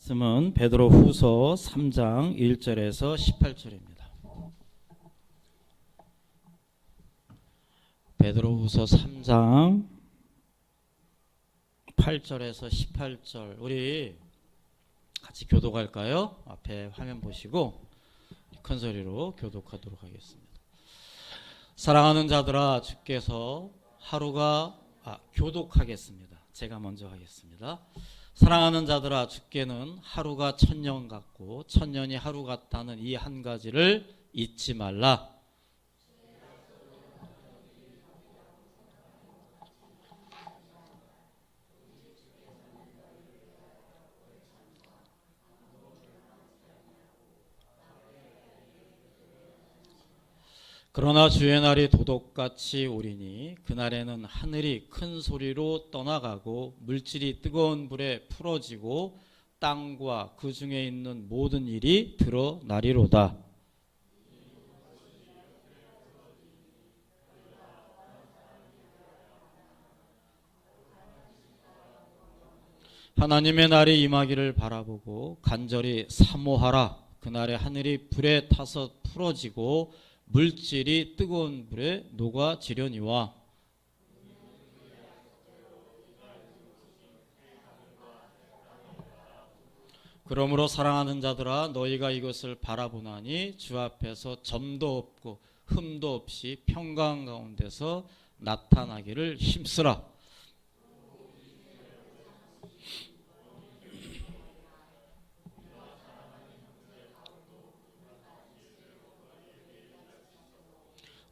말씀은 베드로후서 3장 1절에서 18절입니다. 베드로후서 3장 8절에서 18절 우리 같이 교독할까요? 앞에 화면 보시고 큰 소리로 교독하도록 하겠습니다. 사랑하는 자들아, 주께서 교독하겠습니다. 제가 먼저 하겠습니다. 사랑하는 자들아, 주께는 하루가 천년 같고 천년이 하루 같다는 이 한 가지를 잊지 말라. 그러나 주의 날이 도둑같이 오리니 그날에는 하늘이 큰 소리로 떠나가고 물질이 뜨거운 불에 풀어지고 땅과 그 중에 있는 모든 일이 드러나리로다. 하나님의 날이 임하기를 바라보고 간절히 사모하라. 그날에 하늘이 불에 타서 풀어지고 물질이 뜨거운 불에 녹아지려니와. 그러므로 사랑하는 자들아, 너희가 이것을 바라보나니 주 앞에서 점도 없고 흠도 없이 평강 가운데서 나타나기를 힘쓰라.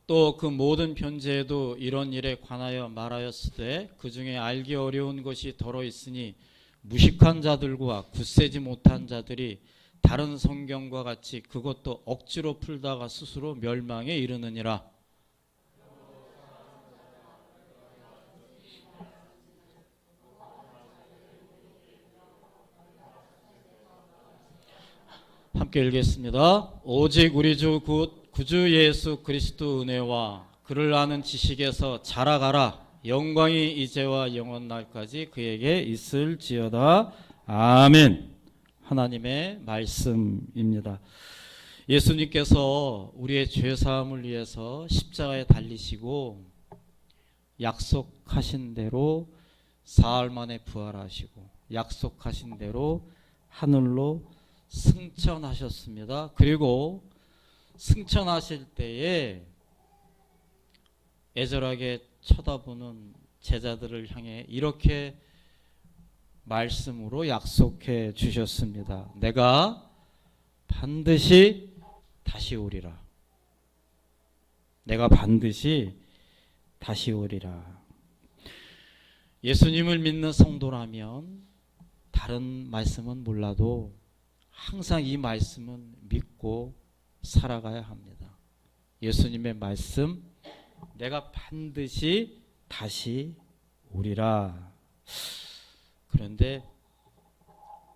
또 그 모든 편지에도 이런 일에 관하여 말하였으되 그 중에 알기 어려운 것이 더러 있으니 무식한 자들과 굳세지 못한 자들이 다른 성경과 같이 그것도 억지로 풀다가 스스로 멸망에 이르느니라. 함께 읽겠습니다. 오직 우리 주 구주 예수 그리스도 은혜와 그를 아는 지식에서 자라가라. 영광이 이제와 영원 날까지 그에게 있을지어다. 아멘. 하나님의 말씀입니다. 예수님께서 우리의 죄사함을 위해서 십자가에 달리시고 약속하신 대로 사흘 만에 부활하시고 약속하신 대로 하늘로 승천하셨습니다. 그리고 승천하실 때에 애절하게 쳐다보는 제자들을 향해 이렇게 말씀으로 약속해 주셨습니다. 내가 반드시 다시 오리라. 내가 반드시 다시 오리라. 예수님을 믿는 성도라면 다른 말씀은 몰라도 항상 이 말씀은 믿고 살아가야 합니다. 예수님의 말씀, 내가 반드시 다시 오리라. 그런데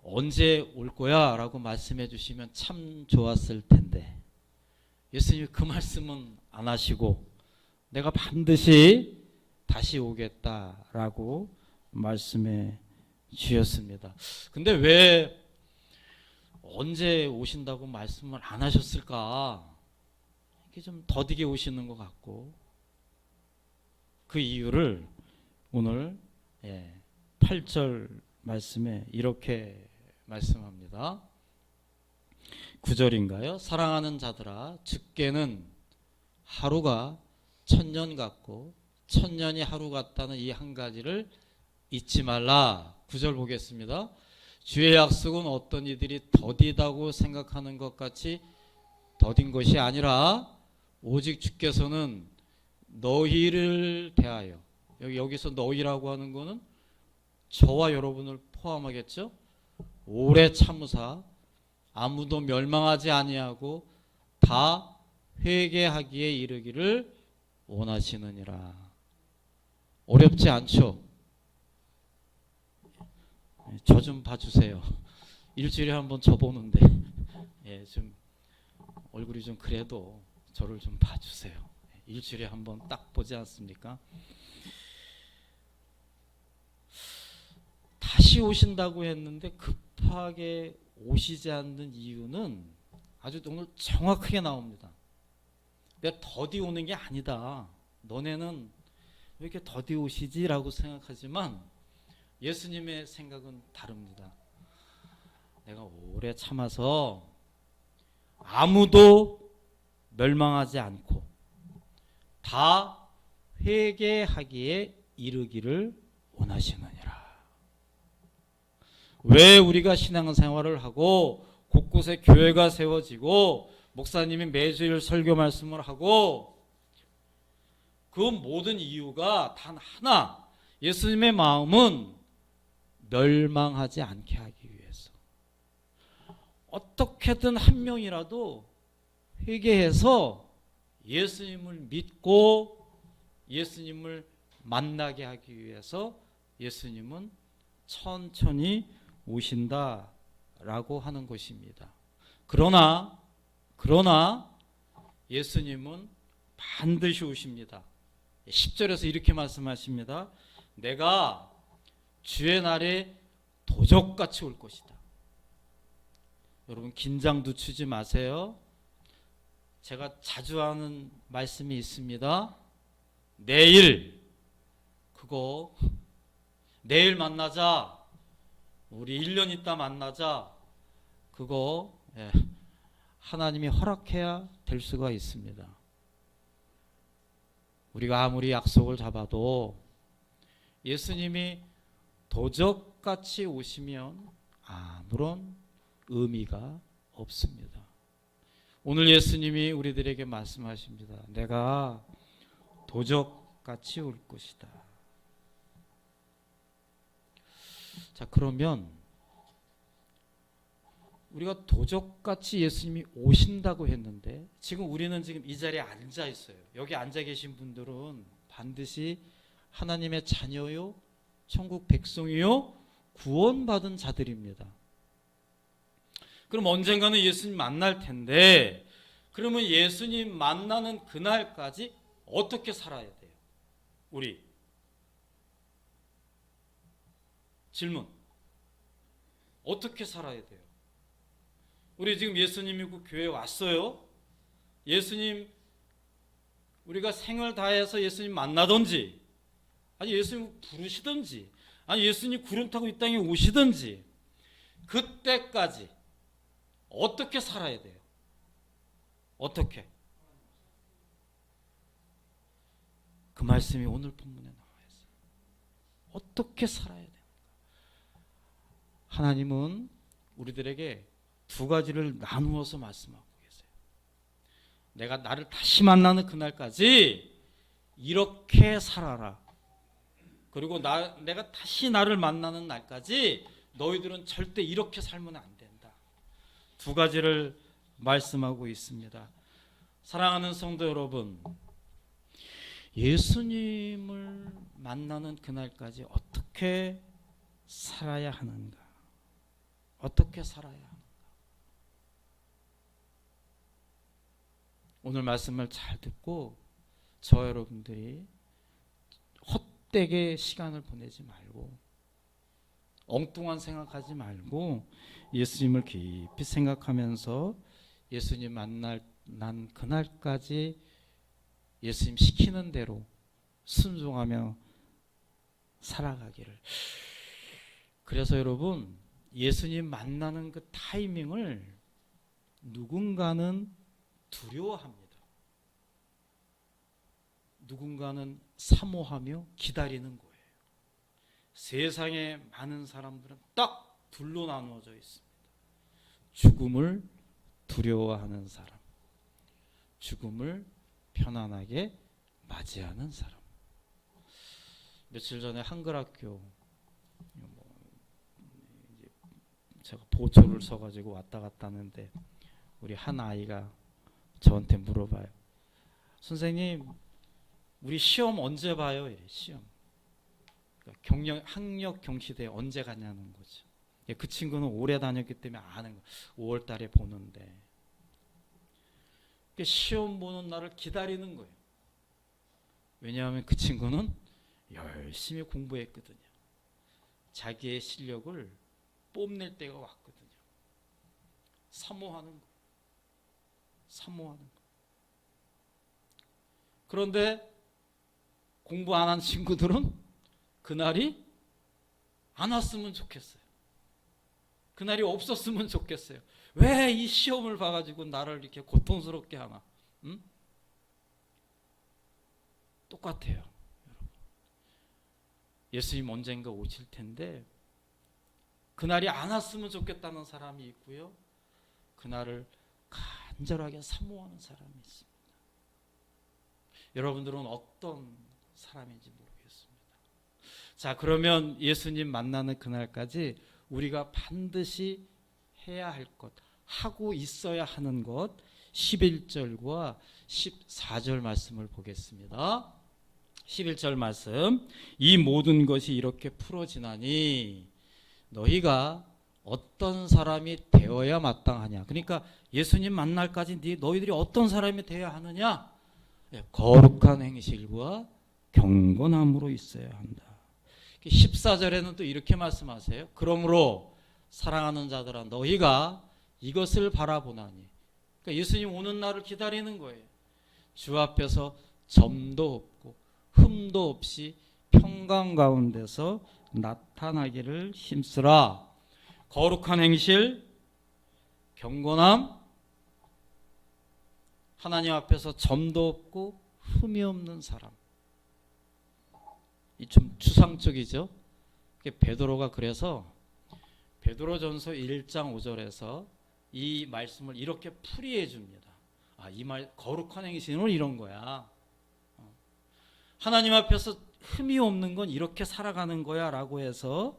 언제 올 거야? 라고 말씀해 주시면 참 좋았을 텐데 예수님이 그 말씀은 안 하시고 내가 반드시 다시 오겠다라고 말씀해 주셨습니다. 근데 왜 언제 오신다고 말씀을 안 하셨을까? 이렇게 좀 더디게 오시는 것 같고 그 이유를 오늘 8절 말씀에 이렇게 말씀합니다. 9절인가요? 사랑하는 자들아, 주께는 하루가 천년 같고 천년이 하루 같다는 이 한 가지를 잊지 말라. 9절 보겠습니다. 주의 약속은 어떤 이들이 더디다고 생각하는 것 같이 더딘 것이 아니라 오직 주께서는 너희를 대하여, 여기서 너희라고 하는 것은 저와 여러분을 포함하겠죠. 오래 참으사 아무도 멸망하지 아니하고 다 회개하기에 이르기를 원하시느니라. 어렵지 않죠? 저 좀 봐주세요. 일주일에 한번 저 보는데 좀 얼굴이 좀 그래도 저를 좀 봐주세요. 일주일에 한번 딱 보지 않습니까? 다시 반드시 오신다고 했는데 급하게 오시지 않는 이유는 아주 오늘 정확하게 나옵니다. 내가 더디 오는 게 아니다. 너네는 왜 이렇게 더디 오시지라고 생각하지만 예수님의 생각은 다릅니다. 내가 오래 참아서 아무도 멸망하지 않고 다 회개하기에 이르기를 원하시느니라. 왜 우리가 신앙생활을 하고 곳곳에 교회가 세워지고 목사님이 매주일 설교 말씀을 하고 그 모든 이유가 단 하나, 예수님의 마음은 멸망하지 않게 하기 위해서 어떻게든 한 명이라도 회개해서 예수님을 믿고 예수님을 만나게 하기 위해서 예수님은 천천히 오신다라고 하는 것입니다. 그러나 예수님은 반드시 오십니다. 10절에서 이렇게 말씀하십니다. 내가 주의 날에 도적같이 올 것이다. 여러분 긴장도 주지 마세요. 제가 자주 하는 말씀이 있습니다. 내일 내일 만나자. 우리 1년 있다 만나자. 그거 하나님이 허락해야 될 수가 있습니다. 우리가 아무리 약속을 잡아도 예수님이 도적같이 오시면 아무런 의미가 없습니다. 오늘 예수님이 우리들에게 말씀하십니다. 내가 도적같이 올 것이다. 자, 그러면 우리가 도적같이 예수님이 오신다고 했는데 지금 우리는 지금 이 자리에 앉아 있어요. 여기 앉아 계신 분들은 반드시 하나님의 자녀요, 천국 백성이요, 구원받은 자들입니다. 그럼 언젠가는 예수님 만날 텐데 그러면 예수님 만나는 그날까지 어떻게 살아야 돼요? 우리 질문. 어떻게 살아야 돼요? 우리 지금 예수님 믿고 교회 왔어요. 예수님 우리가 생을 다해서 예수님 만나든지 아니 예수님 부르시든지 아니 예수님 구름 타고 이 땅에 오시든지 그때까지 어떻게 살아야 돼요? 어떻게? 그 말씀이 오늘 본문에 나와 있어요. 어떻게 살아야 돼요? 하나님은 우리들에게 두 가지를 나누어서 말씀하고 계세요. 내가 나를 다시 만나는 그날까지 이렇게 살아라. 그리고 내가 다시 나를 만나는 날까지 너희들은 절대 이렇게 살면 안 된다. 두 가지를 말씀하고 있습니다. 사랑하는 성도 여러분, 예수님을 만나는 그날까지 어떻게 살아야 하는가? 어떻게 살아야 하는가? 오늘 말씀을 잘 듣고 저 여러분들이 헛되게 시간을 보내지 말고 엉뚱한 생각하지 말고 예수님을 깊이 생각하면서 예수님 만난 그날까지 예수님 시키는 대로 순종하며 살아가기를. 그래서 여러분 예수님 만나는 그 타이밍을 누군가는 두려워합니다. 누군가는 사모하며 기다리는 거예요. 세상에 많은 사람들은 딱 둘로 나누어져 있습니다. 죽음을 두려워하는 사람, 죽음을 편안하게 맞이하는 사람. 며칠 전에 한글학교 제가 보초를 서가지고 왔다 갔다 하는데 우리 한 아이가 저한테 물어봐요. 선생님, 우리 시험 언제 봐요? 이래, 시험. 그러니까 학력 경시대 언제 가냐는 거죠. 그 친구는 오래 다녔기 때문에 아는 거. 5월 달에 보는데. 시험 보는 날을 기다리는 거예요. 왜냐하면 그 친구는 열심히 공부했거든요. 자기의 실력을 뽐낼 때가 왔거든요. 사모하는 거. 사모하는 거. 그런데 공부 안 한 친구들은 그날이 안 왔으면 좋겠어요. 그날이 없었으면 좋겠어요. 왜 이 시험을 봐가지고 나를 이렇게 고통스럽게 하나? 응? 똑같아요. 여러분. 예수님 언젠가 오실 텐데 그날이 안 왔으면 좋겠다는 사람이 있고요. 그날을 간절하게 사모하는 사람이 있습니다. 여러분들은 어떤 사람인지 모르겠습니다. 자, 그러면 예수님 만나는 그날까지 우리가 반드시 해야 할 것, 하고 있어야 하는 것 11절과 14절 말씀을 보겠습니다. 11절 말씀. 이 모든 것이 이렇게 풀어지나니 너희가 어떤 사람이 되어야 마땅하냐. 그러니까 예수님 만날까지 너희들이 어떤 사람이 되어야 하느냐. 거룩한 행실과 경건함으로 있어야 한다. 14절에는 또 이렇게 말씀하세요. 그러므로 사랑하는 자들아 너희가 이것을 바라보나니. 그러니까 예수님 오는 날을 기다리는 거예요. 주 앞에서 점도 없고 흠도 없이 평강 가운데서 나타나기를 힘쓰라. 거룩한 행실, 경건함, 하나님 앞에서 점도 없고 흠이 없는 사람. 이 좀 추상적이죠. 베드로가 그래서 베드로전서 1장 5절에서 이 말씀을 이렇게 풀이해 줍니다. 아, 이 말 거룩한 행실은 이런 거야. 하나님 앞에서 흠이 없는 건 이렇게 살아가는 거야 라고 해서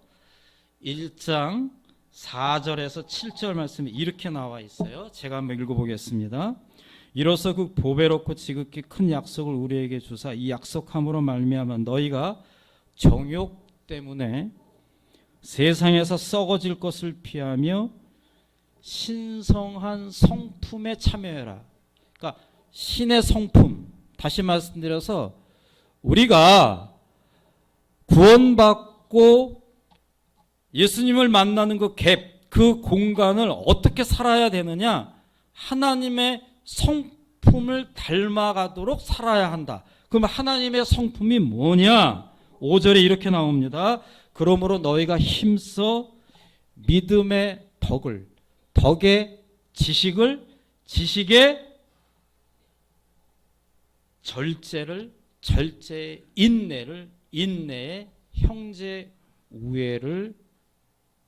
1장 4절에서 7절 말씀이 이렇게 나와 있어요. 제가 한번 읽어보겠습니다. 이로써 그 보배롭고 지극히 큰 약속을 우리에게 주사 이 약속함으로 말미암아 너희가 정욕 때문에 세상에서 썩어질 것을 피하며 신성한 성품에 참여해라. 그러니까 신의 성품, 다시 말씀드려서 우리가 구원받고 예수님을 만나는 그 갭, 그 공간을 어떻게 살아야 되느냐? 하나님의 성품을 닮아가도록 살아야 한다. 그럼 하나님의 성품이 뭐냐? 5절에 이렇게 나옵니다. 그러므로 너희가 힘써 믿음의 덕을, 덕의 지식을, 지식의 절제를, 절제의 인내를, 인내의 형제 우애를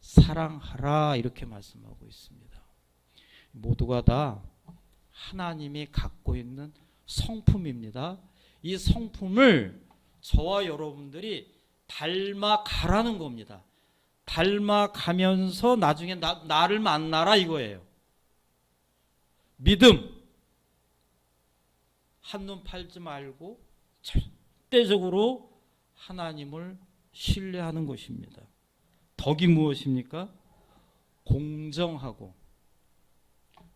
사랑하라 이렇게 말씀하고 있습니다. 모두가 다 하나님이 갖고 있는 성품입니다. 이 성품을 저와 여러분들이 닮아가라는 겁니다. 닮아가면서 나중에 나를 만나라 이거예요. 믿음, 한눈 팔지 말고 절대적으로 하나님을 신뢰하는 것입니다. 덕이 무엇입니까? 공정하고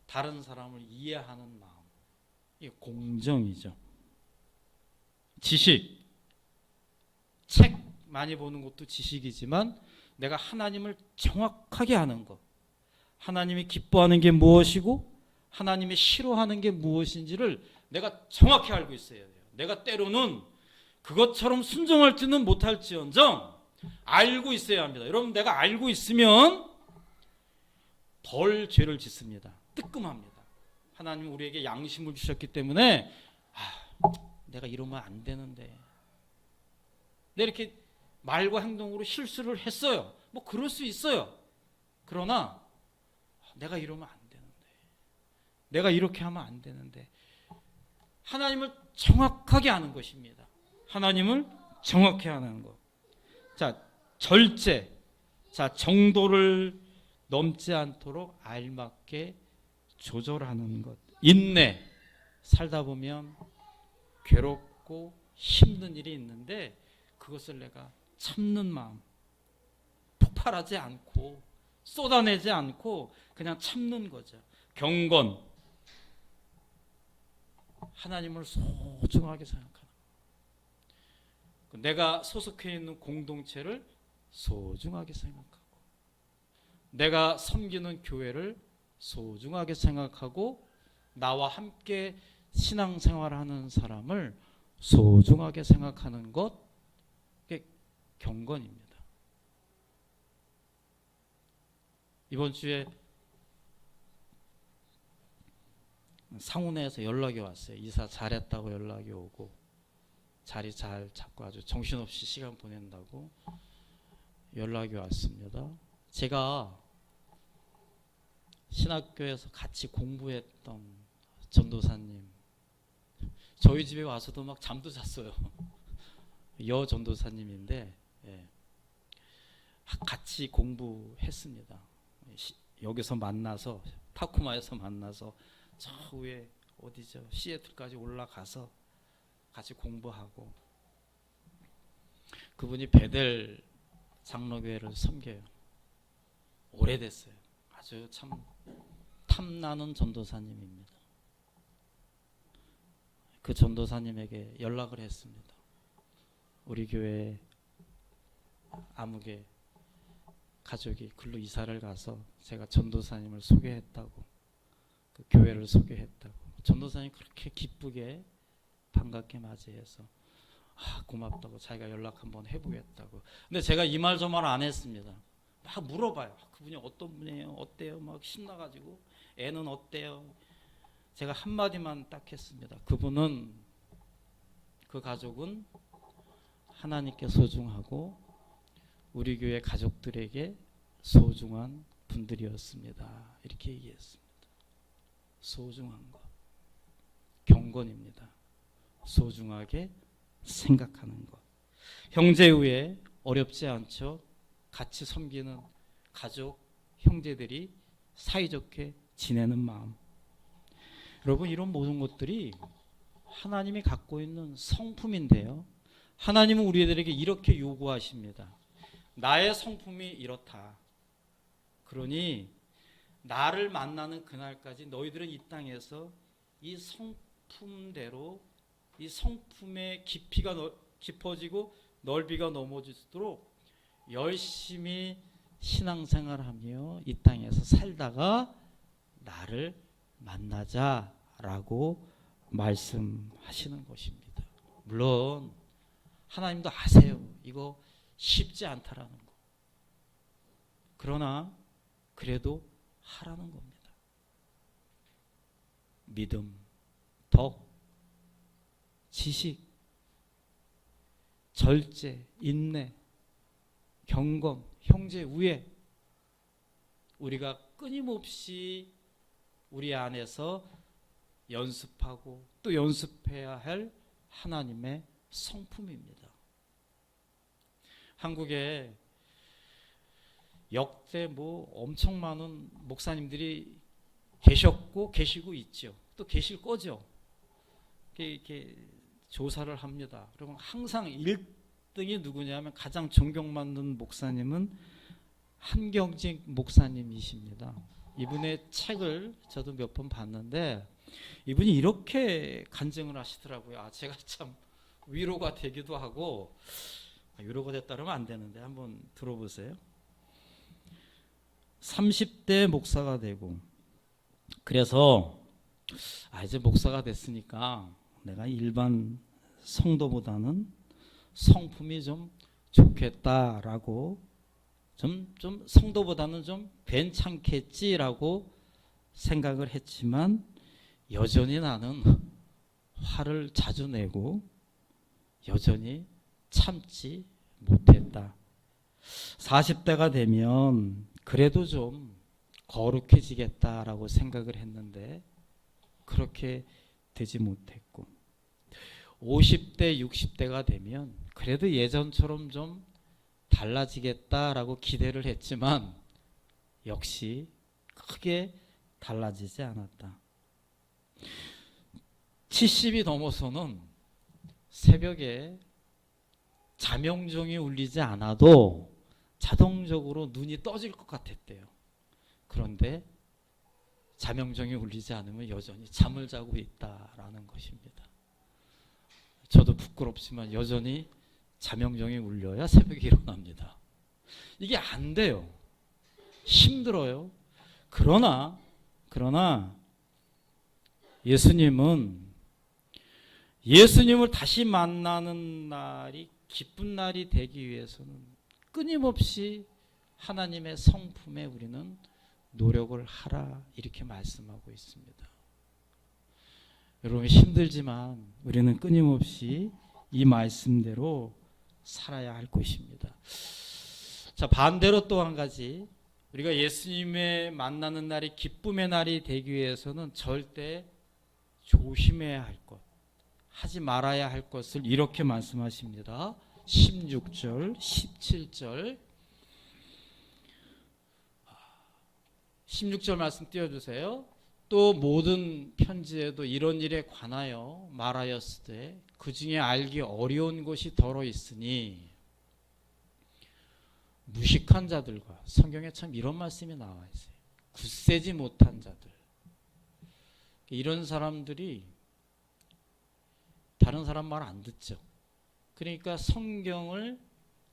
다른 사람을 이해하는 마음. 이게 공정이죠. 지식, 책 많이 보는 것도 지식이지만 내가 하나님을 정확하게 아는 것, 하나님이 기뻐하는 게 무엇이고 하나님이 싫어하는 게 무엇인지를 내가 정확히 알고 있어야 돼요. 내가 때로는 그것처럼 순종할지는 못할지언정 알고 있어야 합니다. 여러분, 내가 알고 있으면 덜 죄를 짓습니다. 뜨끔합니다. 하나님 우리에게 양심을 주셨기 때문에 내가 이러면 안 되는데, 내가 이렇게 말과 행동으로 실수를 했어요. 뭐 그럴 수 있어요. 그러나 내가 이러면 안 되는데, 내가 이렇게 하면 안 되는데, 하나님을 정확하게 아는 것입니다. 하나님을 정확히 아는 것. 자, 절제. 자, 정도를 넘지 않도록 알맞게 조절하는 것. 인내. 살다 보면 괴롭고 힘든 일이 있는데 그것을 내가 참는 마음. 폭발하지 않고 쏟아내지 않고 그냥 참는 거죠. 경건. 하나님을 소중하게 생각하는. 내가 소속해 있는 공동체를 소중하게 생각하고, 내가 섬기는 교회를 소중하게 생각하고, 나와 함께 신앙생활하는 사람을 소중하게 생각하는 것, 그게 경건입니다. 이번 주에 상훈회에서 연락이 왔어요. 이사 잘했다고 연락이 오고, 자리 잘 잡고 아주 정신없이 시간 보낸다고 연락이 왔습니다. 제가 신학교에서 같이 공부했던 전도사님, 저희 집에 와서도 막 잠도 잤어요. 여 전도사님인데, 예. 같이 공부했습니다. 여기서 만나서, 타쿠마에서 만나서 저 위에 어디죠? 시애틀까지 올라가서 같이 공부하고, 그분이 베델 장로교회를 섬겨요. 오래됐어요. 아주 참 탐나는 전도사님입니다. 그 전도사님에게 연락을 했습니다. 우리 교회 아무개 가족이 글로 이사를 가서 제가 전도사님을 소개했다고, 그 교회를 소개했다고. 전도사님 그렇게 기쁘게 반갑게 맞이해서 고맙다고, 자기가 연락 한번 해보겠다고. 근데 제가 이 말 저 말 안 했습니다. 막 물어봐요. 그분이 어떤 분이에요? 어때요? 막 신나가지고 애는 어때요? 제가 한마디만 딱 했습니다. 그분은, 그 가족은 하나님께 소중하고 우리 교회 가족들에게 소중한 분들이었습니다. 이렇게 얘기했습니다. 소중한 것, 경건입니다. 소중하게 생각하는 것. 형제 후에 어렵지 않죠. 같이 섬기는 가족, 형제들이 사이좋게 지내는 마음. 여러분, 이런 모든 것들이 하나님이 갖고 있는 성품인데요, 하나님은 우리들에게 이렇게 요구하십니다. 나의 성품이 이렇다. 그러니 나를 만나는 그날까지 너희들은 이 땅에서 이 성품대로, 이 성품의 깊이가 깊어지고 넓이가 넘어질수록 열심히 신앙생활하며 이 땅에서 살다가 나를 만나자라고 말씀하시는 것입니다. 물론 하나님도 아세요. 이거 쉽지 않다라는 거. 그러나 그래도 하라는 겁니다. 믿음, 덕, 지식, 절제, 인내, 경건, 형제 우애, 우리가 끊임없이 우리 안에서 연습하고 또 연습해야 할 하나님의 성품입니다. 한국에 역대 엄청 많은 목사님들이 계셨고 계시고 있죠. 또 계실 거죠. 이렇게 조사를 합니다. 그러면 항상 1등이 누구냐면, 가장 존경받는 목사님은 한경직 목사님이십니다. 이분의 책을 저도 몇 번 봤는데 이분이 이렇게 간증을 하시더라고요. 제가 참 위로가 되기도 하고, 위로가 됐다 그러면 안 되는데 한번 들어보세요. 30대 목사가 되고, 그래서 이제 목사가 됐으니까 내가 일반 성도보다는 성품이 좀 좋겠다라고, 좀 성도보다는 좀 괜찮겠지라고 생각을 했지만, 여전히 나는 화를 자주 내고 여전히 참지 못했다. 40대가 되면 그래도 좀 거룩해지겠다라고 생각을 했는데 그렇게 되지 못했고, 50대, 60대가 되면 그래도 예전처럼 좀 달라지겠다라고 기대를 했지만 역시 크게 달라지지 않았다. 70이 넘어서는 새벽에 자명종이 울리지 않아도 자동적으로 눈이 떠질 것 같았대요. 그런데 자명종이 울리지 않으면 여전히 잠을 자고 있다라는 것입니다. 저도 부끄럽지만 여전히 자명종이 울려야 새벽에 일어납니다. 이게 안 돼요. 힘들어요. 그러나 예수님을 다시 만나는 날이 기쁜 날이 되기 위해서는 끊임없이 하나님의 성품에 우리는 노력을 하라, 이렇게 말씀하고 있습니다. 여러분, 힘들지만 우리는 끊임없이 이 말씀대로 살아야 할 것입니다. 자, 반대로 또 한 가지, 우리가 예수님의 만나는 날이 기쁨의 날이 되기 위해서는 절대 조심해야 할 것, 하지 말아야 할 것을 이렇게 말씀하십니다. 16절, 17절. 16절 말씀 띄워주세요. 또 모든 편지에도 이런 일에 관하여 말하였으되 그 중에 알기 어려운 것이 더러 있으니, 무식한 자들과, 성경에 참 이런 말씀이 나와 있어요. 굳세지 못한 자들. 이런 사람들이 다른 사람 말 안 듣죠. 그러니까 성경을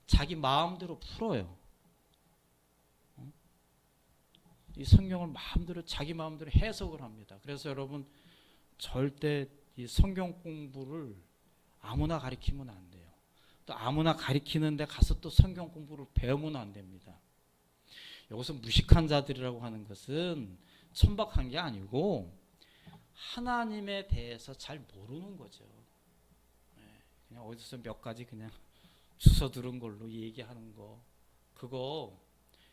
자기 마음대로 풀어요. 이 성경을 마음대로, 자기 마음대로 해석을 합니다. 그래서 여러분, 절대 이 성경 공부를 아무나 가르치면 안 돼요. 또 아무나 가르치는데 가서 또 성경 공부를 배우면 안 됩니다. 여기서 무식한 자들이라고 하는 것은 천박한 게 아니고 하나님에 대해서 잘 모르는 거죠. 그냥 어디서 몇 가지 그냥 주워 들은 걸로 얘기하는 거, 그거,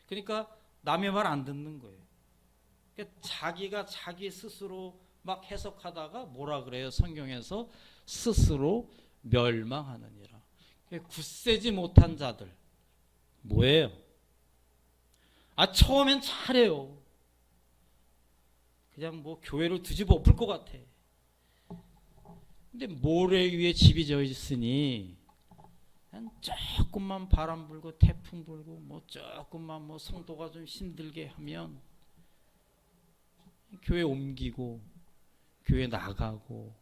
그러니까 남의 말 안 듣는 거예요. 그러니까 자기가 자기 스스로 막 해석하다가 뭐라 그래요? 성경에서 스스로 멸망하느니라. 굳세지 못한 자들 뭐예요? 처음엔 잘해요. 그냥 뭐 교회를 뒤집어 엎을 것 같아. 근데 모래 위에 집이 져 있으니 한 조금만 바람 불고 태풍 불고 뭐 조금만 뭐 성도가 좀 힘들게 하면 교회 옮기고 교회 나가고,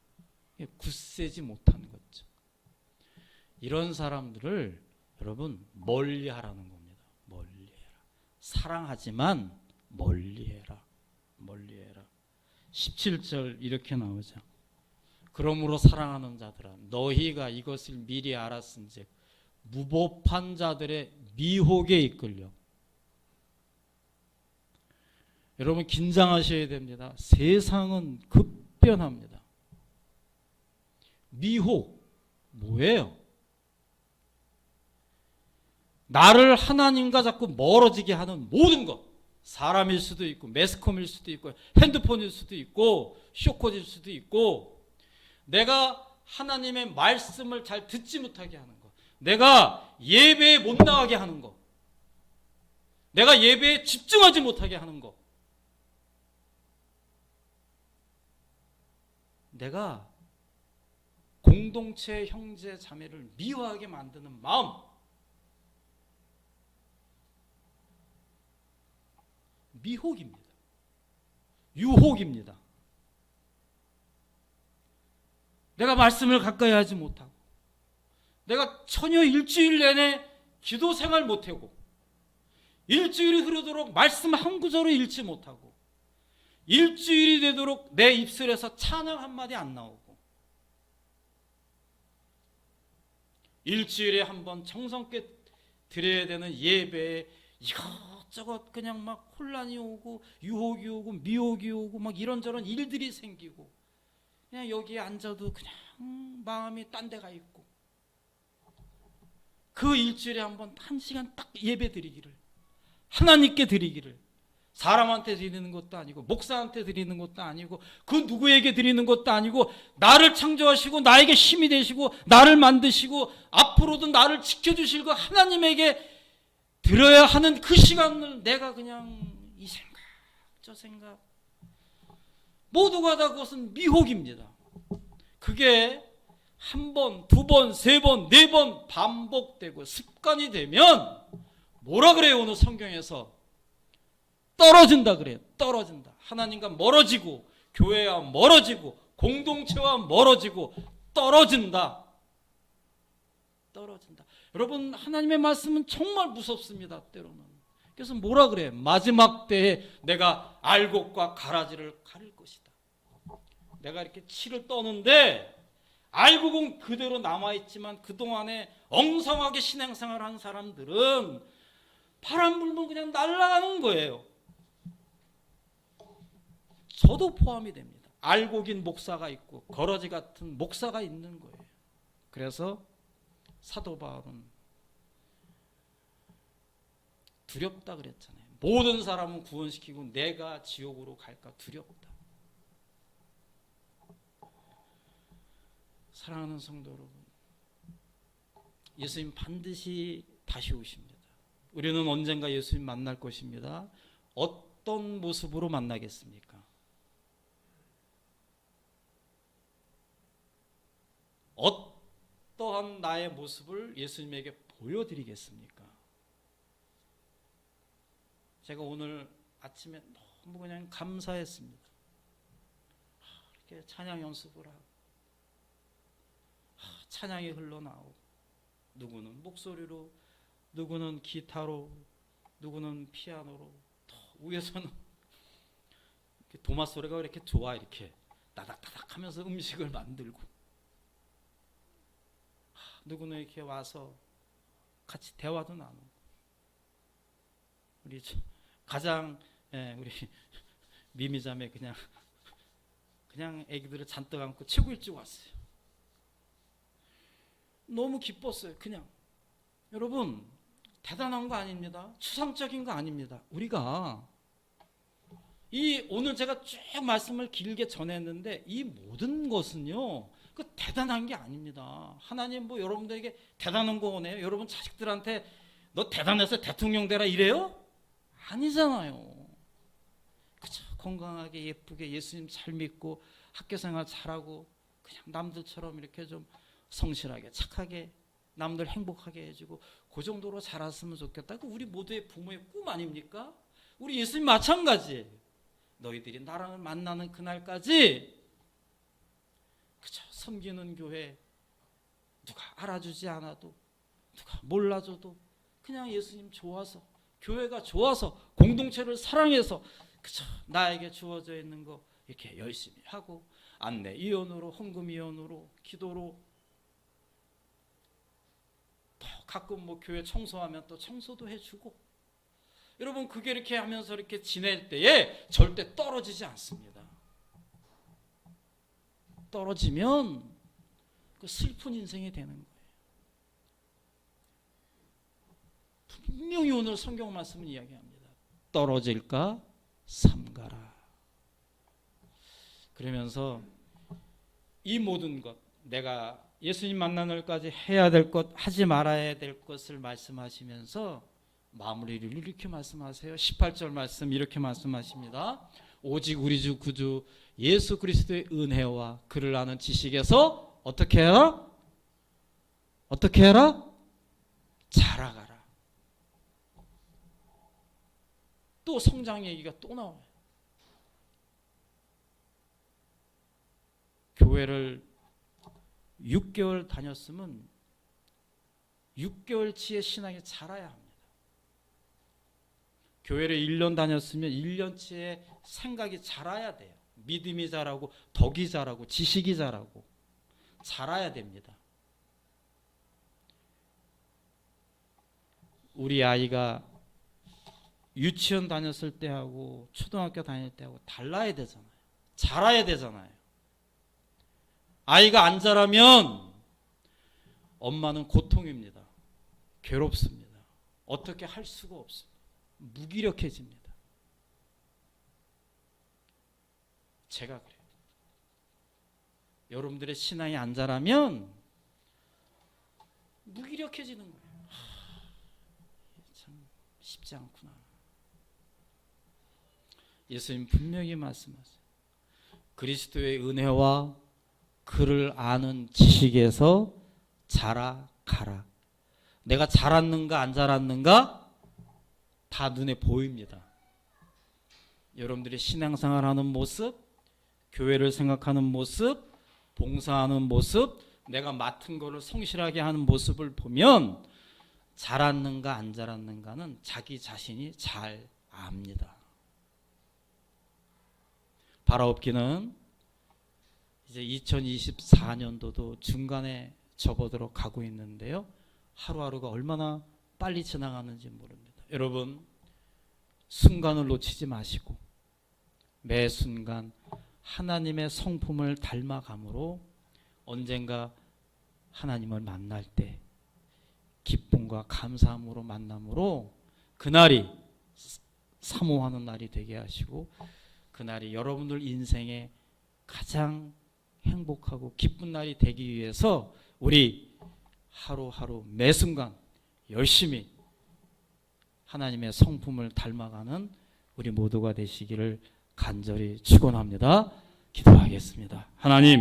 굳세지 못하는 거죠. 이런 사람들을 여러분 멀리 하라는 겁니다. 멀리 해라. 사랑하지만 멀리 해라. 멀리 해라. 17절 이렇게 나오죠. 그러므로 사랑하는 자들아, 너희가 이것을 미리 알았은즉 무법한 자들의 미혹에 이끌려. 여러분, 긴장하셔야 됩니다. 세상은 급변합니다. 미혹 뭐예요? 나를 하나님과 자꾸 멀어지게 하는 모든 것, 사람일 수도 있고 매스컴일 수도 있고 핸드폰일 수도 있고 쇼코일 수도 있고, 내가 하나님의 말씀을 잘 듣지 못하게 하는 것, 내가 예배에 못 나가게 하는 것, 내가 예배에 집중하지 못하게 하는 것, 내가 공동체 형제 자매를 미워하게 만드는 마음, 미혹입니다. 유혹입니다. 내가 말씀을 가까이 하지 못하고, 내가 전혀 일주일 내내 기도 생활 못하고, 일주일이 흐르도록 말씀 한 구절을 읽지 못하고, 일주일이 되도록 내 입술에서 찬양 한마디 안 나오고, 일주일에 한 번 정성껏 드려야 되는 예배에 이것저것 그냥 막 혼란이 오고 유혹이 오고 미혹이 오고 막 이런저런 일들이 생기고, 그냥 여기에 앉아도 그냥 마음이 딴 데 가 있고, 그 일주일에 한 번 1시간 딱 예배 드리기를, 하나님께 드리기를, 사람한테 드리는 것도 아니고 목사한테 드리는 것도 아니고 그 누구에게 드리는 것도 아니고, 나를 창조하시고 나에게 힘이 되시고 나를 만드시고 앞으로도 나를 지켜주실 그 하나님에게 드려야 하는 그 시간을 내가 그냥 이 생각 저 생각, 모두가 다 그것은 미혹입니다. 그게 한 번, 두 번, 세 번, 네 번 반복되고 습관이 되면 뭐라 그래요? 오늘 성경에서 떨어진다 그래요. 떨어진다. 하나님과 멀어지고 교회와 멀어지고 공동체와 멀어지고 떨어진다. 떨어진다. 여러분, 하나님의 말씀은 정말 무섭습니다. 때로는. 그래서 뭐라 그래? 마지막 때에 내가 알곡과 가라지를 가릴 것이다. 내가 이렇게 치를 떠는데 알곡은 그대로 남아있지만 그동안에 엉성하게 신앙생활을 한 사람들은 바람 불면 그냥 날아가는 거예요. 저도 포함이 됩니다. 알곡인 목사가 있고 거러지 같은 목사가 있는 거예요. 그래서 사도 바울은 두렵다 그랬잖아요. 모든 사람은 구원시키고 내가 지옥으로 갈까 두렵다. 사랑하는 성도 여러분, 예수님 반드시 다시 오십니다. 우리는 언젠가 예수님 만날 것입니다. 어떤 모습으로 만나겠습니까? 어떠한 나의 모습을 예수님에게 보여드리겠습니까? 제가 오늘 아침에 너무 그냥 감사했습니다. 이렇게 찬양 연습을 하고 찬양이 흘러나오고 누구는 목소리로, 누구는 기타로, 누구는 피아노로, 또 위에서는 도마 소리가 이렇게 좋아, 이렇게 따닥따닥 하면서 음식을 만들고, 누구는 이렇게 와서 같이 대화도 나누고, 우리 가장 우리 미미자매 그냥 애기들을 잔뜩 안고 최고 일찍 왔어요. 너무 기뻤어요. 그냥 여러분, 대단한 거 아닙니다. 추상적인 거 아닙니다. 우리가 오늘 제가 쭉 말씀을 길게 전했는데 이 모든 것은요, 그 대단한 게 아닙니다. 하나님 뭐 여러분들에게 대단한 거 오네요. 여러분 자식들한테 너 대단해서 대통령 되라 이래요? 아니잖아요. 그저 건강하게 예쁘게 예수님 잘 믿고 학교생활 잘하고 그냥 남들처럼 이렇게 좀 성실하게 착하게 남들 행복하게 해주고 그 정도로 자랐으면 좋겠다. 그 우리 모두의 부모의 꿈 아닙니까? 우리 예수님 마찬가지. 너희들이 나를 만나는 그날까지 그저 섬기는 교회, 누가 알아주지 않아도 누가 몰라줘도 그냥 예수님 좋아서, 교회가 좋아서, 공동체를 사랑해서 그저 나에게 주어져 있는 거 이렇게 열심히 하고 안내 위원으로, 헌금 위원으로, 기도로, 또 가끔 뭐 교회 청소하면 또 청소도 해주고, 여러분 그게 이렇게 하면서 이렇게 지낼 때에 절대 떨어지지 않습니다. 떨어지면 그 슬픈 인생이 되는 거예요. 분명히 오늘 성경 말씀은 이야기합니다. 떨어질까 삼가라. 그러면서 이 모든 것, 내가 예수님 만나는 날까지 해야 될 것, 하지 말아야 될 것을 말씀하시면서 마무리를 이렇게 말씀하세요. 18절 말씀 이렇게 말씀하십니다. 오직 우리 주 구주 예수 그리스도의 은혜와 그를 아는 지식에서 어떻게 해라? 어떻게 해라? 자라가라. 또 성장 얘기가 또 나와요. 교회를 6개월 다녔으면 6개월치의 신앙이 자라야 합니다. 교회를 1년 다녔으면 1년치의 생각이 자라야 돼요. 믿음이 자라고, 덕이 자라고, 지식이 자라고 자라야 됩니다. 우리 아이가 유치원 다녔을 때하고 초등학교 다닐 때하고 달라야 되잖아요. 자라야 되잖아요. 아이가 안 자라면 엄마는 고통입니다. 괴롭습니다. 어떻게 할 수가 없습니다. 무기력해집니다. 제가 그래요. 여러분들의 신앙이 안 자라면 무기력해지는 거예요. 참 쉽지 않구나. 예수님 분명히 말씀하세요. 그리스도의 은혜와 그를 아는 지식에서 자라가라. 내가 자랐는가 안 자랐는가 다 눈에 보입니다. 여러분들이 신앙생활하는 모습, 교회를 생각하는 모습, 봉사하는 모습, 내가 맡은 거를 성실하게 하는 모습을 보면 잘았는가 안 잘았는가는 자기 자신이 잘 압니다. 바라옵기는 이제 2024년도도 중간에 접어들어 가고 있는데요. 하루하루가 얼마나 빨리 지나가는지 모릅니다. 여러분, 순간을 놓치지 마시고 매 순간 하나님의 성품을 닮아감으로 언젠가 하나님을 만날 때 기쁨과 감사함으로 만남으로 그날이 사모하는 날이 되게 하시고 그날이 여러분들 인생의 가장 행복하고 기쁜 날이 되기 위해서 우리 하루하루 매 순간 열심히 하나님의 성품을 닮아가는 우리 모두가 되시기를 간절히 축원합니다. 기도하겠습니다. 하나님,